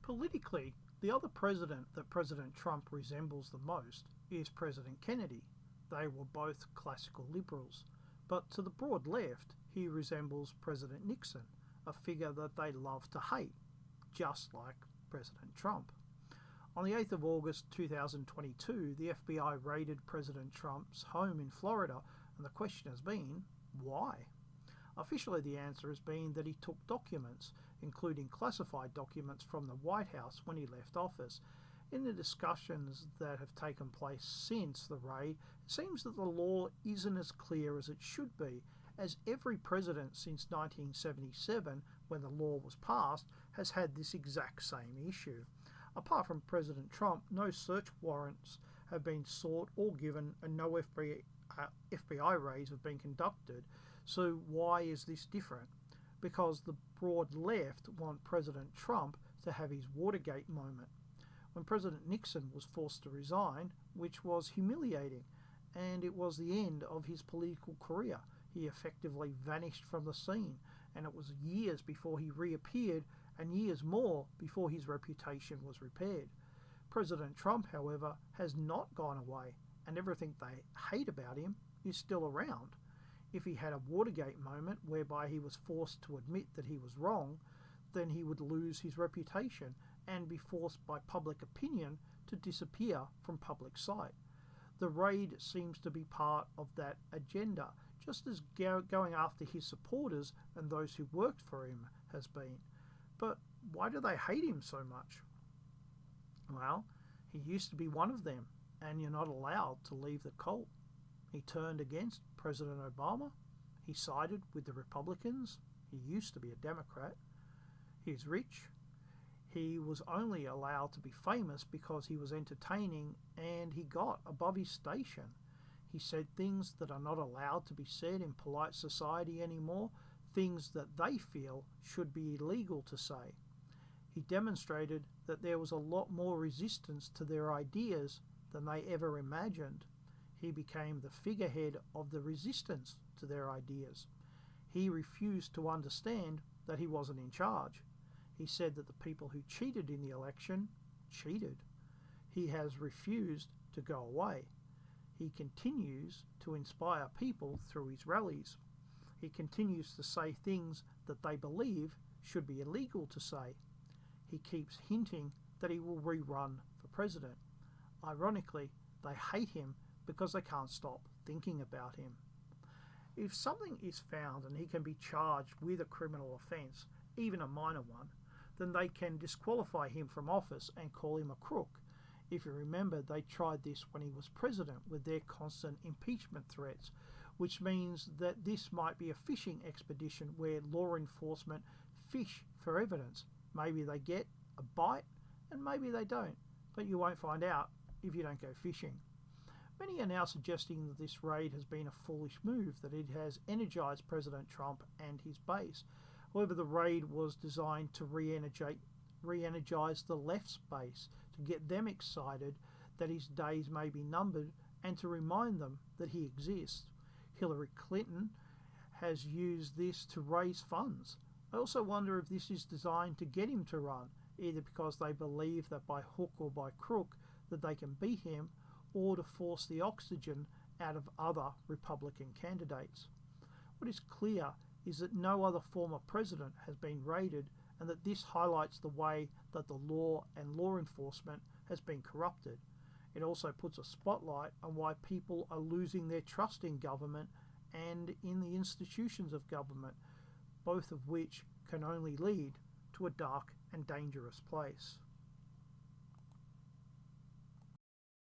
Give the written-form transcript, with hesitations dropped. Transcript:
Politically, the other president that President Trump resembles the most is President Kennedy. They were both classical liberals. But to the broad left, he resembles President Nixon, a figure that they love to hate, just like President Trump. On the 8th of August 2022, the FBI raided President Trump's home in Florida, and the question has been, why? Officially, the answer has been that he took documents, including classified documents from the White House when he left office. In the discussions that have taken place since the raid, it seems that the law isn't as clear as it should be, as every president since 1977, when the law was passed, has had this exact same issue. Apart from President Trump, no search warrants have been sought or given, and no FBI raids have been conducted. So why is this different? Because the broad left want President Trump to have his Watergate moment. When President Nixon was forced to resign, which was humiliating, and it was the end of his political career. He effectively vanished from the scene, and it was years before he reappeared and years more before his reputation was repaired. President Trump, however, has not gone away, and everything they hate about him is still around. If he had a Watergate moment whereby he was forced to admit that he was wrong, then he would lose his reputation and be forced by public opinion to disappear from public sight. The raid seems to be part of that agenda, just as going after his supporters and those who worked for him has been. But why do they hate him so much? Well, he used to be one of them, and you're not allowed to leave the cult. He turned against President Obama. He sided with the Republicans. He used to be a Democrat. He's rich. He was only allowed to be famous because he was entertaining, and he got above his station. He said things that are not allowed to be said in polite society anymore, things that they feel should be illegal to say. He demonstrated that there was a lot more resistance to their ideas than they ever imagined. He became the figurehead of the resistance to their ideas. He refused to understand that he wasn't in charge. He said that the people who cheated in the election cheated. He has refused to go away. He continues to inspire people through his rallies. He continues to say things that they believe should be illegal to say. He keeps hinting that he will rerun for president. Ironically, they hate him because they can't stop thinking about him. If something is found and he can be charged with a criminal offence, even a minor one, then they can disqualify him from office and call him a crook. If you remember, they tried this when he was president with their constant impeachment threats, which means that this might be a fishing expedition where law enforcement fish for evidence. Maybe they get a bite and maybe they don't, but you won't find out if you don't go fishing. Many are now suggesting that this raid has been a foolish move, that it has energized President Trump and his base. However, the raid was designed to re-energize the left's base, to get them excited that his days may be numbered and to remind them that he exists. Hillary Clinton has used this to raise funds. I also wonder if this is designed to get him to run, either because they believe that by hook or by crook that they can beat him, or to force the oxygen out of other Republican candidates. What is clear is that no other former president has been raided, and that this highlights the way that the law and law enforcement has been corrupted. It also puts a spotlight on why people are losing their trust in government and in the institutions of government, both of which can only lead to a dark and dangerous place.